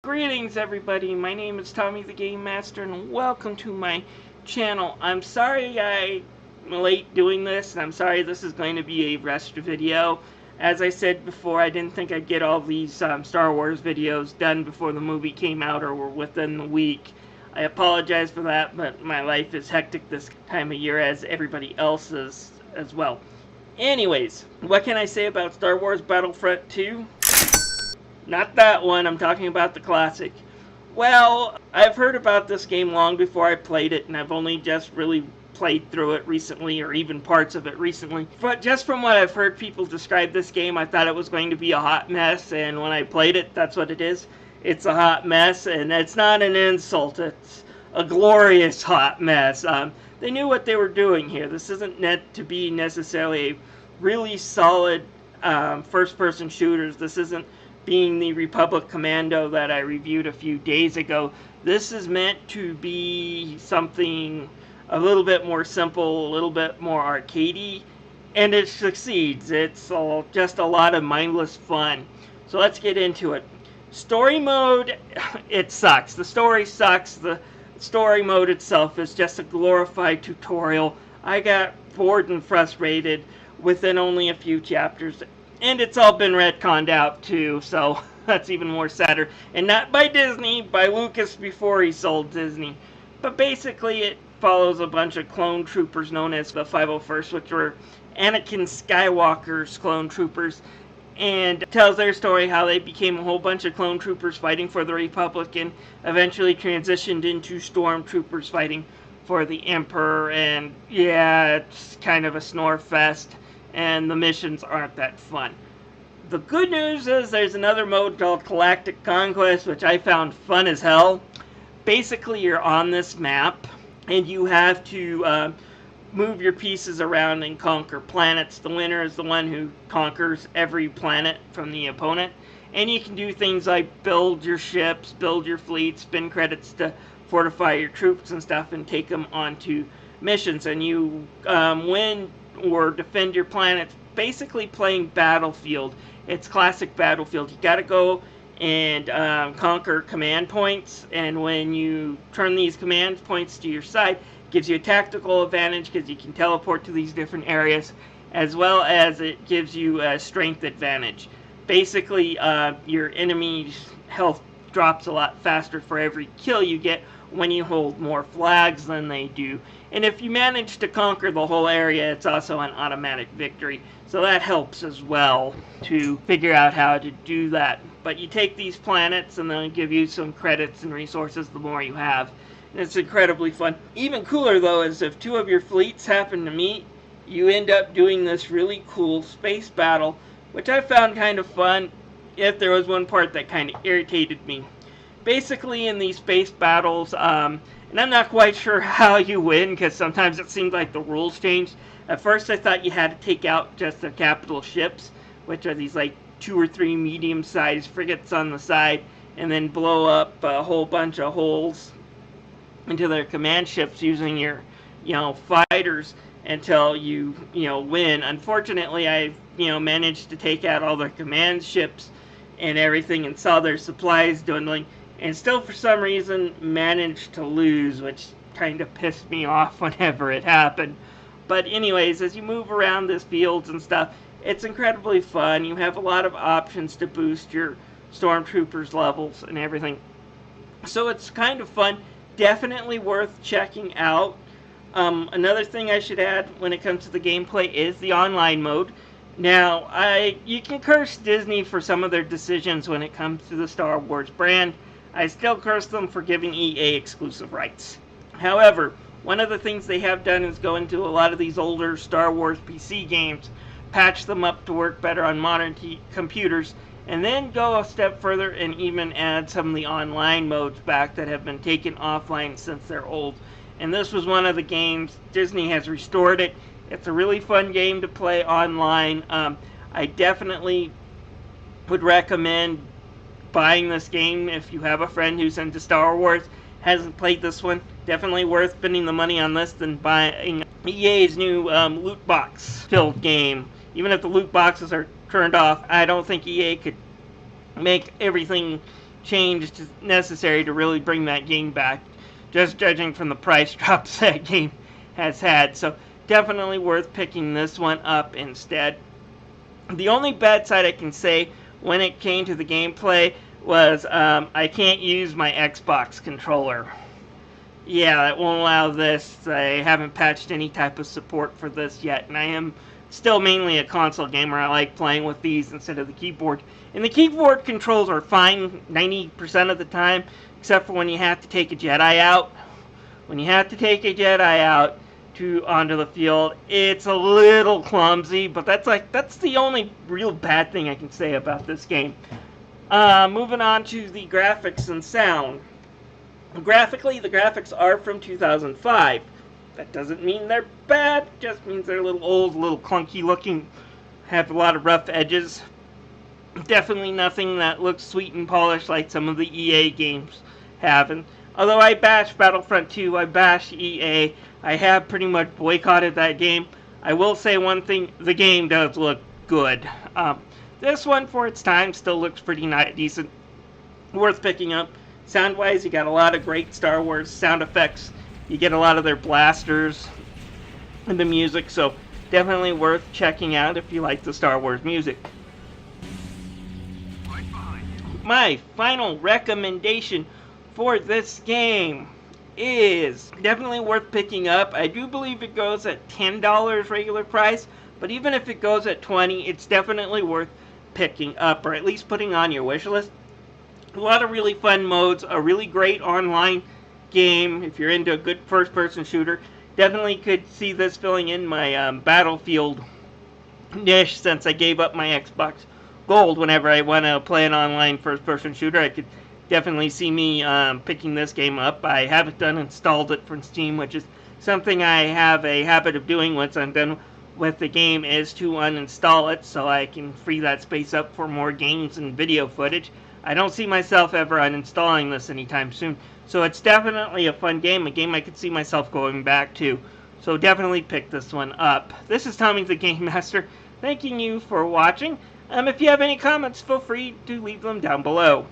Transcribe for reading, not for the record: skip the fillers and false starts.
Greetings everybody, my name is Tommy the Game Master and welcome to my channel. I'm sorry I'm late doing this, and I'm sorry this is going to be a rushed video. As I said before, I didn't think I'd get all these Star Wars videos done before the movie came out or were within the week. I apologize for that, but my life is hectic this time of year as everybody else's as well. Anyways, what can I say about Star Wars Battlefront 2? Not that one, I'm talking about the classic. Well, I've heard about this game long before I played it, and I've only just really played through it recently, or even parts of it recently. But just from what I've heard people describe this game, I thought it was going to be a hot mess, and when I played it, that's what it is. It's a hot mess, and it's not an insult, it's a glorious hot mess. They knew what they were doing here. This isn't meant to be necessarily a really solid first-person shooters. This isn't being the Republic Commando that I reviewed a few days ago. This is meant to be something a little bit more simple, a little bit more arcadey, and it succeeds. It's just a lot of mindless fun. So let's get into it. Story mode, it sucks. The story sucks. The story mode itself is just a glorified tutorial. I got bored and frustrated within only a few chapters. And it's all been retconned out too, so that's even more sadder. And not by Disney, by Lucas before he sold Disney. But basically it follows a bunch of clone troopers known as the 501st, which were Anakin Skywalker's clone troopers. And tells their story how they became a whole bunch of clone troopers fighting for the Republic and eventually transitioned into stormtroopers fighting for the Emperor. And yeah, it's kind of a snore fest, and the missions aren't that fun. The good news is there's another mode called Khalaqtu Conquest, which I found fun as hell. Basically, you're on this map, and you have to move your pieces around and conquer planets. The winner is the one who conquers every planet from the opponent. And you can do things like build your ships, build your fleets, spend credits to fortify your troops and stuff, and take them onto missions. And you win or defend your planet, basically playing Battlefield. It's classic Battlefield. You gotta go and conquer command points, and when you turn these command points to your side, it gives you a tactical advantage because you can teleport to these different areas, as well as it gives you a strength advantage. Basically, your enemy's health drops a lot faster for every kill you get when you hold more flags than they do. And if you manage to conquer the whole area, it's also an automatic victory. So that helps as well to figure out how to do that. But you take these planets and they'll give you some credits and resources the more you have. And it's incredibly fun. Even cooler though is if two of your fleets happen to meet, you end up doing this really cool space battle, which I found kind of fun, if there was one part that kind of irritated me. Basically, in these space battles, and I'm not quite sure how you win, because sometimes it seems like the rules changed. At first I thought you had to take out just their capital ships, which are these like 2 or 3 medium-sized frigates on the side, and then blow up a whole bunch of holes into their command ships using your, fighters until you, win. Unfortunately, I, managed to take out all their command ships and everything and saw their supplies dwindling, and still for some reason managed to lose, which kind of pissed me off whenever it happened. But anyways, as you move around this fields and stuff, it's incredibly fun. You have a lot of options to boost your stormtroopers levels and everything. So it's kind of fun. Definitely worth checking out. Another thing I should add when it comes to the gameplay is the online mode. Now, you can curse Disney for some of their decisions when it comes to the Star Wars brand. I still curse them for giving EA exclusive rights. However, one of the things they have done is go into a lot of these older Star Wars PC games, patch them up to work better on modern computers, and then go a step further and even add some of the online modes back that have been taken offline since they're old. And this was one of the games. Disney has restored it. It's a really fun game to play online. I definitely would recommend buying this game if you have a friend who's into Star Wars, hasn't played this one. Definitely worth spending the money on this than buying EA's new loot box filled game. Even if the loot boxes are turned off, I don't think EA could make everything change necessary to really bring that game back, just judging from the price drops that game has had. So definitely worth picking this one up instead. The only bad side I can say when it came to the gameplay was I can't use my Xbox controller. Yeah, it won't allow this. I haven't patched any type of support for this yet, and I am still mainly a console gamer. I like playing with these instead of the keyboard. And the keyboard controls are fine 90% of the time, except for when you have to take a Jedi out. When you have to take a Jedi out onto the field, it's a little clumsy, but that's the only real bad thing I can say about this game. Moving on to the graphics and sound. Graphically, the graphics are from 2005. That doesn't mean they're bad, it just means they're a little old, a little clunky looking, have a lot of rough edges. Definitely nothing that looks sweet and polished like some of the EA games have. And although I bash Battlefront 2, I bash EA, I have pretty much boycotted that game. I will say one thing, the game does look good. This one, for its time, still looks pretty decent. Worth picking up. Sound-wise, you got a lot of great Star Wars sound effects. You get a lot of their blasters and the music, so definitely worth checking out if you like the Star Wars music. My final recommendation for this game is definitely worth picking up. I do believe it goes at $10 regular price, but even if it goes at $20, it's definitely worth picking up, or at least putting on your wish list. A lot of really fun modes, a really great online game if you're into a good first-person shooter. Definitely could see this filling in my Battlefield niche, since I gave up my Xbox Gold whenever I want to play an online first-person shooter. I could definitely see me picking this game up. I haven't installed it from Steam, which is something I have a habit of doing once I'm done with the game, is to uninstall it so I can free that space up for more games and video footage. I don't see myself ever uninstalling this anytime soon, so it's definitely a fun game, a game I could see myself going back to. So definitely pick this one up. This is Tommy the Game Master, thanking you for watching. If you have any comments, feel free to leave them down below.